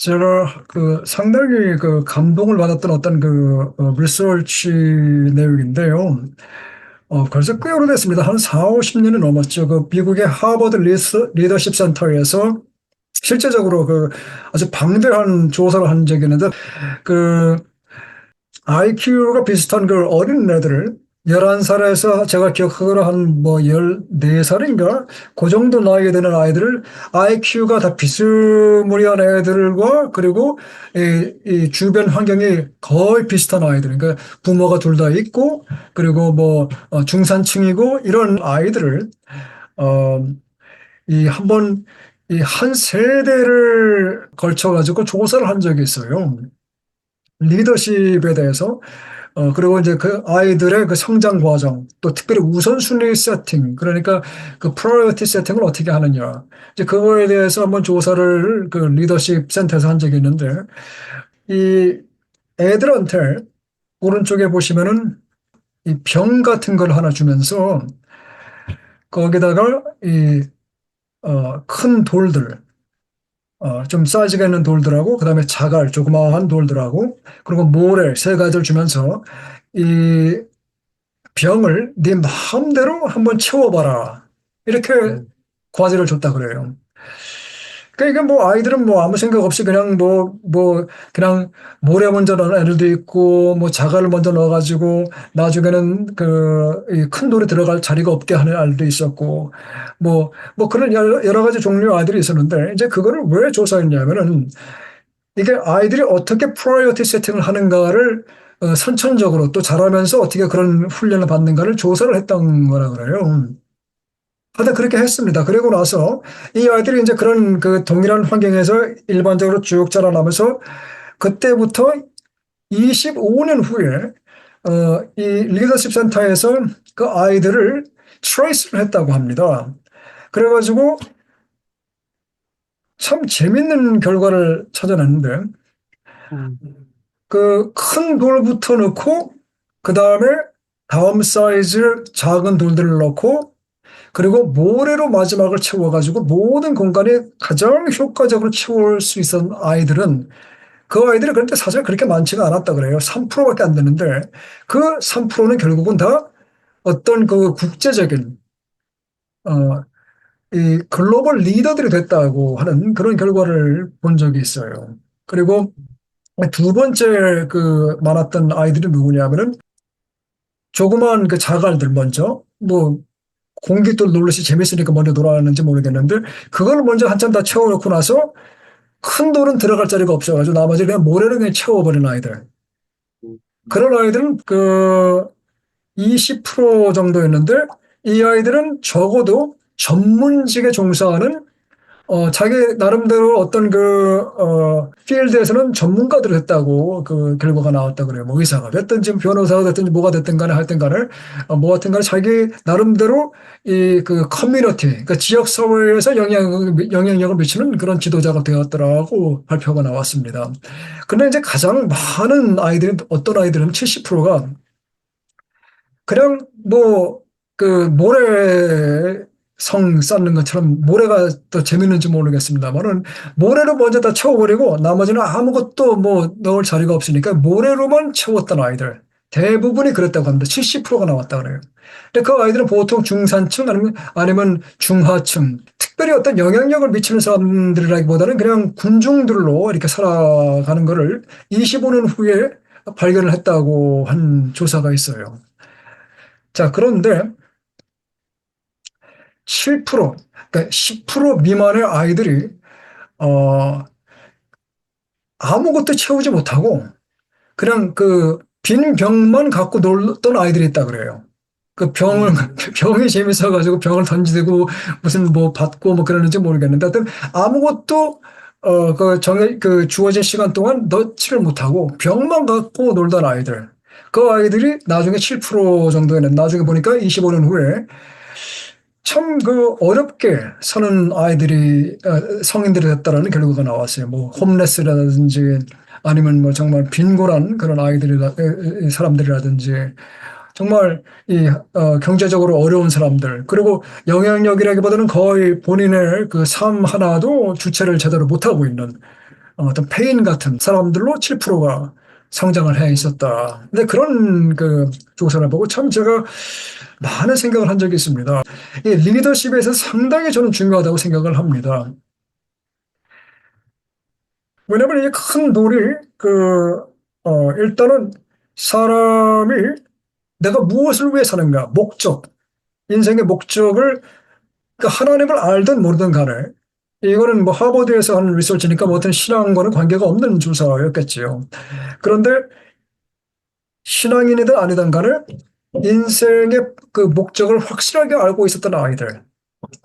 제가 상당히 감동을 받았던 어떤 리서치 내용인데요. 벌써 꽤 오래됐습니다. 한 4, 50년이 넘었죠. 미국의 하버드 리더십 센터에서 실제적으로 아주 방대한 조사를 한 적이 있는데, 그 IQ가 비슷한 어린 애들을 11살에서 제가 기억하기로 한 14살인가? 그 정도 나이에 되는 아이들을 IQ가 다 비스무리한 애들과 그리고 이 주변 환경이 거의 비슷한 아이들. 그러니까 부모가 둘 다 있고 그리고 중산층이고 이런 아이들을 어, 이 한번 이 한 세대를 걸쳐 가지고 조사를 한 적이 있어요. 리더십에 대해서. 그리고 이제 그 아이들의 성장 과정, 또 특별히 우선순위 세팅, 그러니까 프라이어티 세팅을 어떻게 하느냐. 이제 그거에 대해서 한번 조사를 리더십 센터에서 한 적이 있는데, 이 애들한테 오른쪽에 보시면은 이 병 같은 걸 하나 주면서 거기다가 큰 돌들, 좀 사이즈가 있는 돌들하고, 그 다음에 자갈, 조그마한 돌들하고, 그리고 모래 세 가지를 주면서 이 병을 네 마음대로 한번 채워봐라. 이렇게 음, 과제를 줬다 그래요. 그러니까 이게 아이들은 아무 생각 없이 그냥 그냥 모래 먼저 넣은 애들도 있고 자갈을 먼저 넣어가지고 나중에는 이 큰 돌에 들어갈 자리가 없게 하는 아이들도 있었고 그런 여러 가지 종류의 아이들이 있었는데 이제 그거를 왜 조사했냐면은 이게 아이들이 어떻게 프라이어티 세팅을 하는가를 선천적으로 또 잘하면서 어떻게 그런 훈련을 받는가를 조사를 했던 거라 그래요. 하여튼 그렇게 했습니다. 그리고 나서 이 아이들이 이제 그런 동일한 환경에서 일반적으로 쭉 자라나면서 그때부터 25년 후에 이 리더십 센터에서 그 아이들을 트레이스를 했다고 합니다. 그래가지고 참 재밌는 결과를 찾아냈는데 음, 그 큰 돌부터 넣고 그 다음에 다음 사이즈 작은 돌들을 넣고 그리고 모래로 마지막을 채워가지고 모든 공간이 가장 효과적으로 채울 수 있었던 아이들은 그 아이들이 그런데 사실 그렇게 많지가 않았다 그래요. 3%밖에 안 되는데 그 3%는 결국은 다 어떤 국제적인 어, 이 글로벌 리더들이 됐다고 하는 그런 결과를 본 적이 있어요. 그리고 두 번째 많았던 아이들이 누구냐면은 조그만 자갈들 먼저 공깃돌 놀릇이 재밌으니까 먼저 돌아왔는지 모르겠는데 그걸 먼저 한참 다 채워놓고 나서 큰 돌은 들어갈 자리가 없어가지고 나머지 그냥 모래를 그냥 채워버린 아이들. 음, 그런 아이들은 20% 정도였는데 이 아이들은 적어도 전문직에 종사하는 자기 나름대로 어떤 필드에서는 전문가들을 했다고 결과가 나왔다 그래요. 의사가 됐든지 변호사가 됐든지 뭐가 됐든 간에 하여튼 간에, 뭐 하여튼 간에 자기 나름대로 커뮤니티, 그러니까 지역사회에서 영향력을 미치는 그런 지도자가 되었더라고 발표가 나왔습니다. 근데 이제 가장 많은 아이들은, 어떤 아이들은 70%가 그냥 모래 성 쌓는 것처럼 모래가 더 재밌는지 모르겠습니다만은 모래로 먼저 다 채워버리고 나머지는 아무것도 넣을 자리가 없으니까 모래로만 채웠던 아이들 대부분이 그랬다고 합니다. 70%가 나왔다 그래요. 근데 그 아이들은 보통 중산층 아니면 중하층 특별히 어떤 영향력을 미치는 사람들이라기보다는 그냥 군중들로 이렇게 살아가는 거를 25년 후에 발견을 했다고 한 조사가 있어요. 자, 그런데 7%, 그러니까 10% 미만의 아이들이 어, 아무것도 채우지 못하고 그냥 빈 병만 갖고 놀던 아이들이 있다 그래요. 음, 병이 재밌어가지고 병을 던지고 무슨 받고 그러는지 모르겠는데 하여튼 아무것도 주어진 시간 동안 넣지를 못하고 병만 갖고 놀던 아이들. 그 아이들이 나중에 7% 정도에는 나중에 보니까 25년 후에 참 어렵게 사는 아이들이 성인들이 됐다라는 결과가 나왔어요. 홈레스라든지 아니면 정말 빈곤한 그런 사람들이라든지 정말 경제적으로 어려운 사람들 그리고 영향력이라기보다는 거의 본인의 삶 하나도 주체를 제대로 못하고 있는 어떤 페인 같은 사람들로 7%가 성장을 해 음, 있었다. 근데 그런 그 조사를 보고 참 제가 많은 생각을 한 적이 있습니다. 이 리더십에서 상당히 저는 중요하다고 생각을 합니다. 왜냐하면 이 큰 돌이 일단은 사람이 내가 무엇을 위해 사는가, 목적, 인생의 목적을 그 하나님을 알든 모르든 간에 이거는 뭐 하버드에서 하는 리서치니까 뭐 어떤 신앙과는 관계가 없는 조사였겠지요. 그런데 신앙인이든 아니든 간에 인생의 그 목적을 확실하게 알고 있었던 아이들,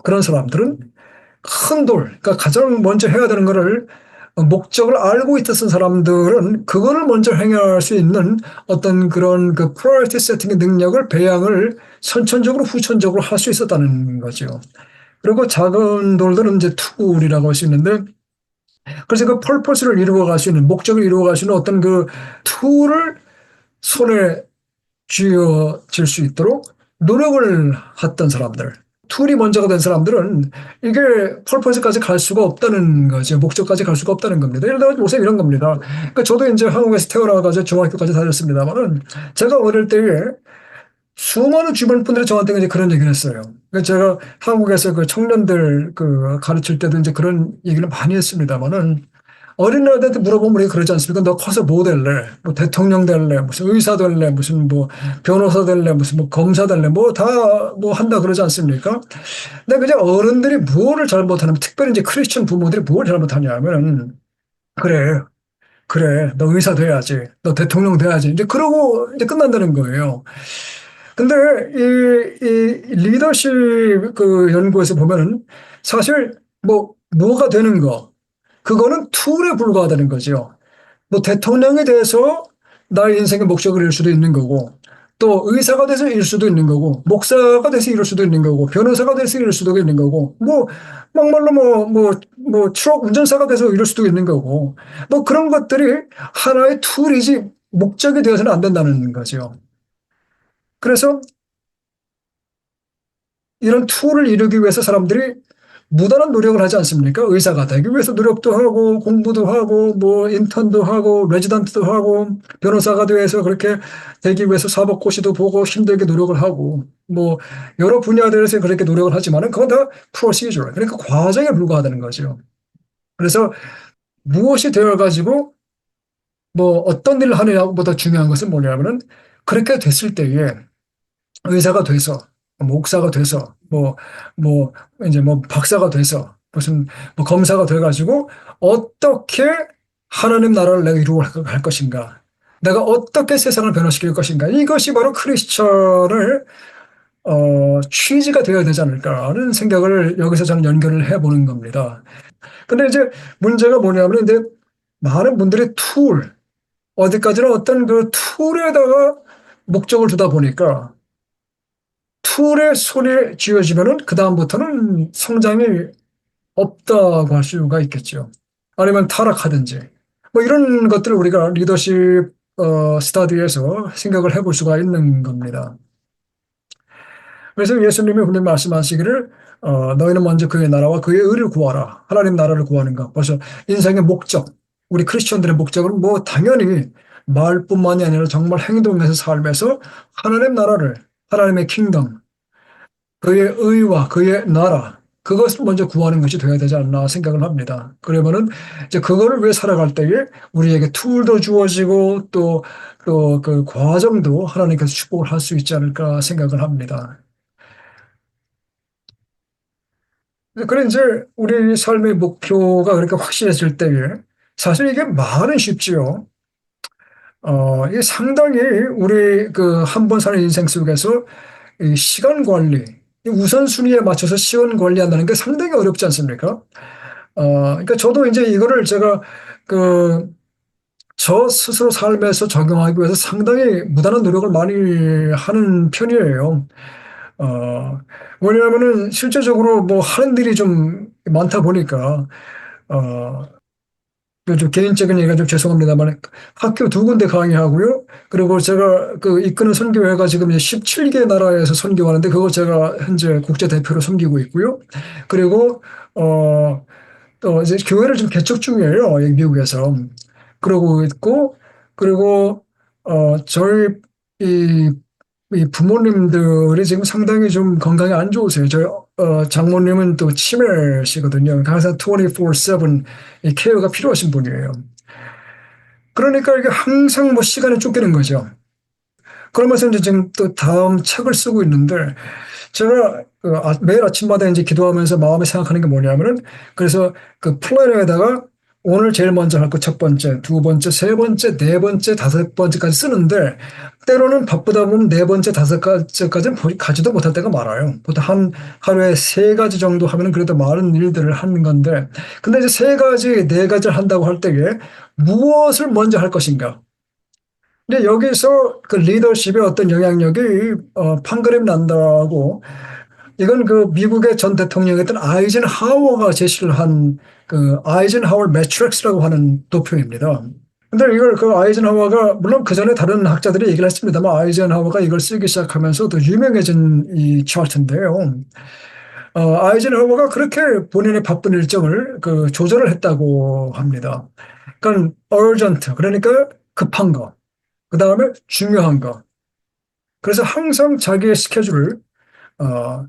그런 사람들은 큰 돌, 그러니까 가장 먼저 해야 되는 거를 목적을 알고 있었던 사람들은 그거를 먼저 행할 수 있는 어떤 그런 그 프라이어티 세팅의 능력을 배양을 선천적으로 후천적으로 할 수 있었다는 거죠. 그리고 작은 돌들은 이제 툴이라고 할 수 있는데 그래서 그 펄포스를 이루어갈 수 있는 목적을 이루어갈 수 있는 어떤 그 툴을 손에 쥐어질 수 있도록 노력을 했던 사람들. 툴이 먼저가 된 사람들은 이게 펄퍼스까지 갈 수가 없다는 거죠. 목적까지 갈 수가 없다는 겁니다. 예를 들어 요새 이런 겁니다. 그러니까 저도 이제 한국에서 태어나가지고 중학교까지 다녔습니다만은 제가 어릴 때에 수많은 주변 분들이 저한테 이제 그런 얘기를 했어요. 그러니까 제가 한국에서 그 청년들 그 가르칠 때도 이제 그런 얘기를 많이 했습니다만은 어린애들한테 물어보면 우리가 그러지 않습니까? 너 커서 뭐 될래? 뭐 대통령 될래? 무슨 의사 될래? 무슨 뭐 변호사 될래? 무슨 뭐 검사 될래? 뭐 다 뭐 한다 그러지 않습니까? 근데 그냥 어른들이 무엇을 잘못하냐면 특별히 이제 크리스천 부모들이 무엇을 잘못하냐 하면은 그래, 그래, 너 의사 돼야지. 너 대통령 돼야지. 이제 그러고 이제 끝난다는 거예요. 근데 이 리더십 그 연구에서 보면은 사실 뭐가 되는 거, 그거는 툴에 불과하다는 거죠. 뭐 대통령에 대해서 나의 인생의 목적을 이룰 수도 있는 거고, 또 의사가 돼서 이룰 수도 있는 거고, 목사가 돼서 이룰 수도 있는 거고, 변호사가 돼서 이룰 수도 있는 거고, 뭐 막말로 뭐 트럭 운전사가 돼서 이룰 수도 있는 거고, 뭐 그런 것들이 하나의 툴이지 목적이 되어서는 안 된다는 거죠. 그래서 이런 툴을 이루기 위해서 사람들이 무단한 노력을 하지 않습니까? 의사가 되기 위해서 노력도 하고 공부도 하고 뭐 인턴도 하고 레지던트도 하고 변호사가 되어서 그렇게 되기 위해서 사법고시도 보고 힘들게 노력을 하고 뭐 여러 분야들에서 그렇게 노력을 하지만은 그건 다 프로시저 그러니까 과정에 불과하다는 거죠. 그래서 무엇이 되어 가지고 뭐 어떤 일을 하느냐보다 중요한 것은 뭐냐면은 그렇게 됐을 때에 의사가 돼서 목사가 돼서 뭐 이제 뭐 박사가 돼서 무슨 뭐 검사가 돼가지고 어떻게 하나님 나라를 내가 이루어갈 것인가 내가 어떻게 세상을 변화시킬 것인가 이것이 바로 크리스천을 취지가 되어야 되지 않을까 하는 생각을 여기서 저는 연결을 해보는 겁니다. 근데 이제 문제가 뭐냐면 이제 많은 분들이 어디까지나 어떤 그 툴에다가 목적을 두다 보니까 툴에 손에 쥐어지면은 그다음부터는 성장이 없다고 할 수가 있겠죠. 아니면 타락하든지. 뭐 이런 것들을 우리가 리더십 스터디에서 생각을 해볼 수가 있는 겁니다. 그래서 예수님이 분명히 말씀하시기를 너희는 먼저 그의 나라와 그의 의를 구하라. 하나님 나라를 구하는 것. 벌써 인생의 목적, 우리 크리스천들의 목적은 뭐 당연히 말뿐만이 아니라 정말 행동에서 삶에서 하나님 나라를 하나님의 킹덤 그의 의와 그의 나라, 그것을 먼저 구하는 것이 되어야 되지 않나 생각을 합니다. 그러면은 이제 그거를 위해 살아갈 때에 우리에게 툴도 주어지고 또 그 과정도 하나님께서 축복을 할 수 있지 않을까 생각을 합니다. 그래 이제 우리 삶의 목표가 그렇게 확실해질 때에 사실 이게 말은 쉽지요. 이게 상당히 우리 그 한 번 사는 인생 속에서 이 시간 관리, 이 우선순위에 맞춰서 시간 관리한다는 게 상당히 어렵지 않습니까? 그러니까 저도 이제 이거를 제가 그 저 스스로 삶에서 적용하기 위해서 상당히 무단한 노력을 많이 하는 편이에요. 어, 왜냐하면은 실제적으로 뭐 하는 일이 좀 많다 보니까, 어, 좀 개인적인 얘기가 좀 죄송합니다만 학교 두 군데 강의하고요. 그리고 제가 그 이끄는 선교회가 지금 이제 17개 나라에서 선교하는데 그거 제가 현재 국제 대표로 섬기고 있고요. 그리고 어 또 이제 교회를 좀 개척 중이에요. 여기 미국에서. 그러고 있고, 그리고, 저희, 이, 이 부모님들이 지금 상당히 좀 건강이 안 좋으세요. 저희, 장모님은 또 치매시거든요. 항상 24/7 이 케어가 필요하신 분이에요. 그러니까 이게 항상 뭐 시간이 쫓기는 거죠. 그러면서 이제 지금 또 다음 책을 쓰고 있는데, 제가 매일 아침마다 이제 기도하면서 마음에 생각하는 게 뭐냐면은, 그래서 그 플래너에다가 오늘 제일 먼저 할 거 첫 번째, 두 번째, 세 번째, 네 번째, 다섯 번째까지 쓰는데, 때로는 바쁘다 보면 네 번째, 다섯 번째까지는 가지도 못할 때가 많아요. 보통 하루에 세 가지 정도 하면 그래도 많은 일들을 하는 건데, 근데 이제 세 가지, 네 가지를 한다고 할 때에 무엇을 먼저 할 것인가? 근데 여기서 그 리더십의 어떤 영향력이 판가름 난다고, 이건 그 미국의 전 대통령이었던 아이젠하워가 제시를 한 그 아이젠하워 매트릭스라고 하는 도표입니다. 근데 이걸 그 아이젠하워가, 물론 그 전에 다른 학자들이 얘기를 했습니다만, 아이젠하워가 이걸 쓰기 시작하면서 더 유명해진 이 차트인데요. 아이젠하워가 그렇게 본인의 바쁜 일정을 그 조절을 했다고 합니다. 그러니까 urgent, 그러니까 급한 거, 그 다음에 중요한 거. 그래서 항상 자기의 스케줄을 어,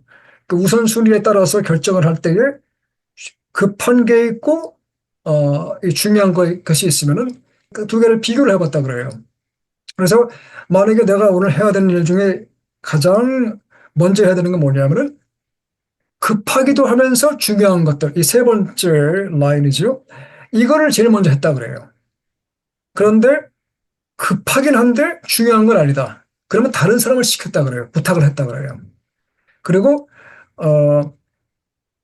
그 우선순위에 따라서 결정을 할 때에 급한 게 있고 이 중요한 것이 있으면은 그 두 개를 비교를 해봤다 그래요. 그래서 만약에 내가 오늘 해야 되는 일 중에 가장 먼저 해야 되는 건 뭐냐면은 급하기도 하면서 중요한 것들, 이 세 번째 라인이죠. 이거를 제일 먼저 했다 그래요. 그런데 급하긴 한데 중요한 건 아니다. 그러면 다른 사람을 시켰다 그래요. 부탁을 했다 그래요. 그리고 어,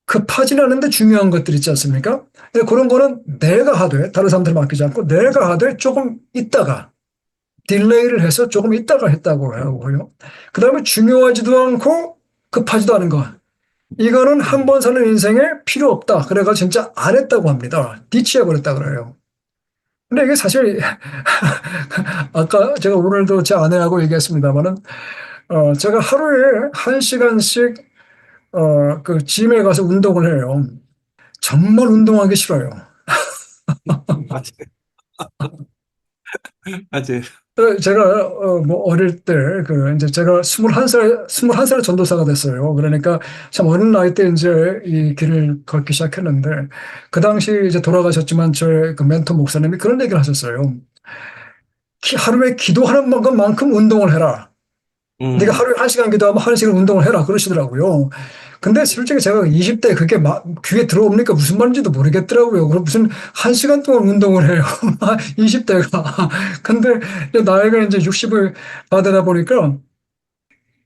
급하진 않은데 중요한 것들 있지 않습니까? 근데 그런 거는 내가 하되 다른 사람들 맡기지 않고 내가 하되 조금 있다가 딜레이를 해서 조금 있다가 했다고 하고요. 그 다음에 중요하지도 않고 급하지도 않은 거. 이거는 한 번 사는 인생에 필요 없다. 그래가 진짜 안 했다고 합니다. 디치해버렸다 그래요. 근데 이게 사실 아까 제가 오늘도 제 아내하고 얘기했습니다만은 제가 하루에 1시간씩 그 짐에 가서 운동을 해요. 정말 운동하기 싫어요. 맞아요. 맞아요. 제가 뭐 어릴 때 그 이제 제가 21살 전도사가 됐어요. 그러니까 참 어린 나이 때 이제 이 길을 걷기 시작했는데, 그 당시 이제 돌아가셨지만 저의 그 멘토 목사님이 그런 얘기를 하셨어요. 하루에 기도하는 것만큼 운동을 해라. 네가 음, 하루에 1시간 기도하면 1시간 운동을 해라 그러시더라고요. 근데 솔직히 제가 20대 그게 막 귀에 들어옵니까 무슨 말인지도 모르겠더라고요. 그럼 무슨 1시간 동안 운동을 해요. 20대가. 근데 나이가 이제 60을 다 되다 보니까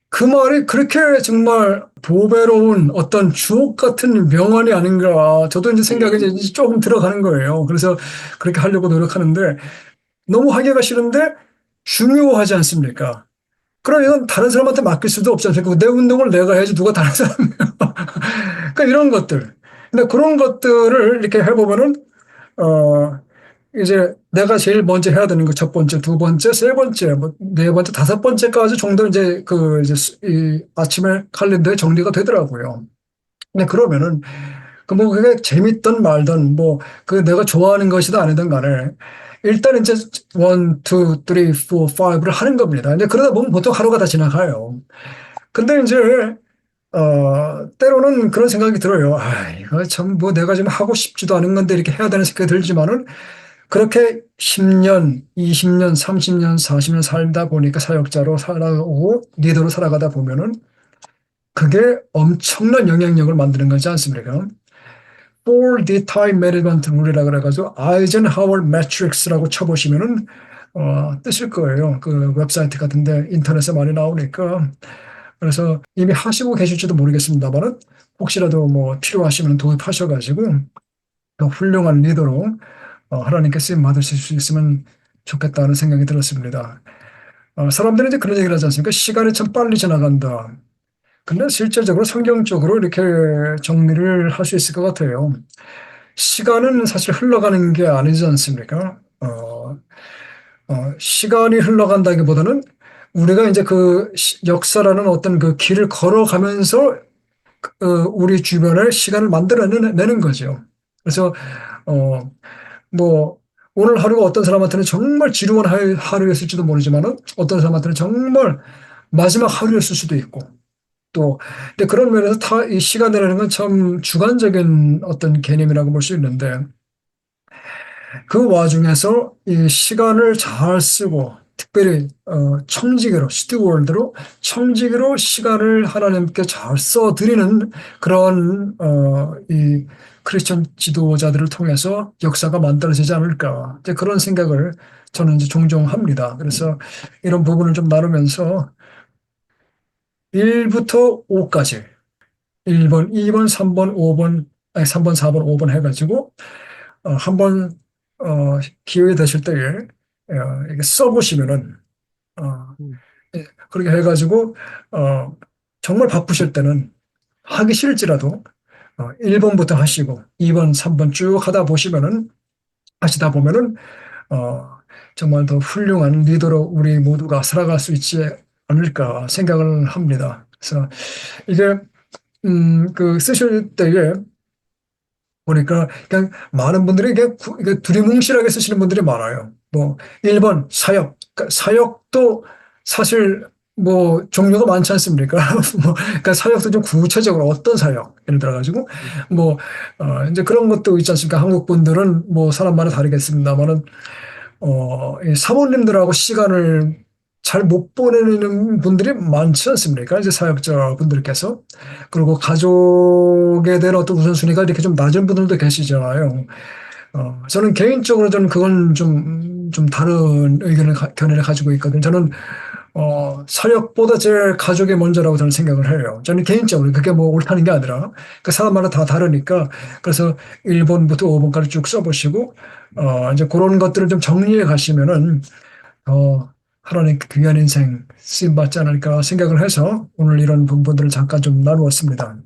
그 말이 그렇게 정말 보배로운 어떤 주옥 같은 명언이 아닌가. 저도 이제 생각이 이제 조금 들어가는 거예요. 그래서 그렇게 하려고 노력하는데 너무 하기가 싫은데 중요하지 않습니까? 그럼 이건 다른 사람한테 맡길 수도 없지 않습니까? 내 운동을 내가 해야지 누가 다른 사람이. 그러니까 이런 것들. 근데 그런 것들을 이렇게 해보면은, 어, 이제 내가 제일 먼저 해야 되는 거 첫 번째, 두 번째, 세 번째, 뭐 네 번째, 다섯 번째까지 정도 이제 그 이제 이 아침에 칼렌더에 정리가 되더라고요. 근데 그러면은 그 뭐 그게 재밌든 말든 뭐 그 내가 좋아하는 것이든 아니든 간에 일단 이제 원, 투, 쓰리, 포, 파이브를 하는 겁니다. 이제 그러다 보면 보통 하루가 다 지나가요. 근데 이제 때로는 그런 생각이 들어요. 아, 이거 참 뭐 내가 지금 하고 싶지도 않은 건데 이렇게 해야 되는 생각이 들지만은 그렇게 10년, 20년, 30년, 40년 살다 보니까 사역자로 살아오고 리더로 살아가다 보면은 그게 엄청난 영향력을 만드는 거지 않습니까? For the Time Management Rule이라 그래가지고 아이젠하워 매트릭스라고 쳐보시면은 뜨실 거예요. 그 웹사이트 같은데 인터넷에 많이 나오니까. 그래서 이미 하시고 계실지도 모르겠습니다만은 혹시라도 뭐 필요하시면 도입하셔가지고 더 훌륭한 리더로 하나님께 쓰임 받으실 수 있으면 좋겠다는 생각이 들었습니다. 사람들이 이제 그런 얘기를 하지 않습니까? 시간이 참 빨리 지나간다. 근데 실제적으로 성경적으로 이렇게 정리를 할 수 있을 것 같아요. 시간은 사실 흘러가는 게 아니지 않습니까? 시간이 흘러간다기보다는 우리가 이제 그 역사라는 어떤 그 길을 걸어가면서 우리 주변에 시간을 만들어내는 거죠. 그래서 어, 뭐 오늘 하루가 어떤 사람한테는 정말 지루한 하루였을지도 모르지만은 어떤 사람한테는 정말 마지막 하루였을 수도 있고 또 근데 그런 면에서 이 시간이라는 건 참 주관적인 어떤 개념이라고 볼 수 있는데 그 와중에서 이 시간을 잘 쓰고 특별히 청지기로 스튜어드로 청지기로 시간을 하나님께 잘 써드리는 그런 이 크리스천 지도자들을 통해서 역사가 만들어지지 않을까 이제 그런 생각을 저는 이제 종종 합니다. 그래서 이런 부분을 좀 나누면서 1부터 5까지 1번, 2번, 3번, 5번, 아니 3번, 4번, 5번 해가지고 한번 기회 되실 때에 이렇게 써보시면은 음, 예, 그렇게 해가지고 정말 바쁘실 때는 하기 싫을지라도 1번부터 하시고 2번, 3번 쭉 하다 보시면은 하시다 보면은 어, 정말 더 훌륭한 리더로 우리 모두가 살아갈 수 있지 않을까 생각을 합니다. 그래서 이게 그 쓰실 때에 보니까 그냥 많은 분들이 이게 두리뭉실하게 쓰시는 분들이 많아요. 뭐 1번 사역, 그러니까 사역도 사실 뭐 종류가 많지 않습니까? 뭐 그러니까 사역도 좀 구체적으로 어떤 사역 예를 들어 가지고 음, 뭐 이제 그런 것도 있지 않습니까? 한국 분들은 뭐 사람마다 다르겠습니다만은 이 사모님들하고 시간을 잘 못 보내는 분들이 많지 않습니까? 이제 사역자 분들께서. 그리고 가족에 대한 어떤 우선순위가 이렇게 좀 낮은 분들도 계시잖아요. 저는 개인적으로 저는 그건 좀 다른 견해를 가지고 있거든요. 저는, 사역보다 제 가족이 먼저라고 저는 생각을 해요. 저는 개인적으로 그게 뭐 옳다는 게 아니라 그 사람마다 다 다르니까 그래서 1번부터 5번까지 쭉 써보시고, 이제 그런 것들을 좀 정리해 가시면은 하나님 귀한 인생 쓰임 받지 않을까 생각을 해서 오늘 이런 부분들을 잠깐 좀 나누었습니다.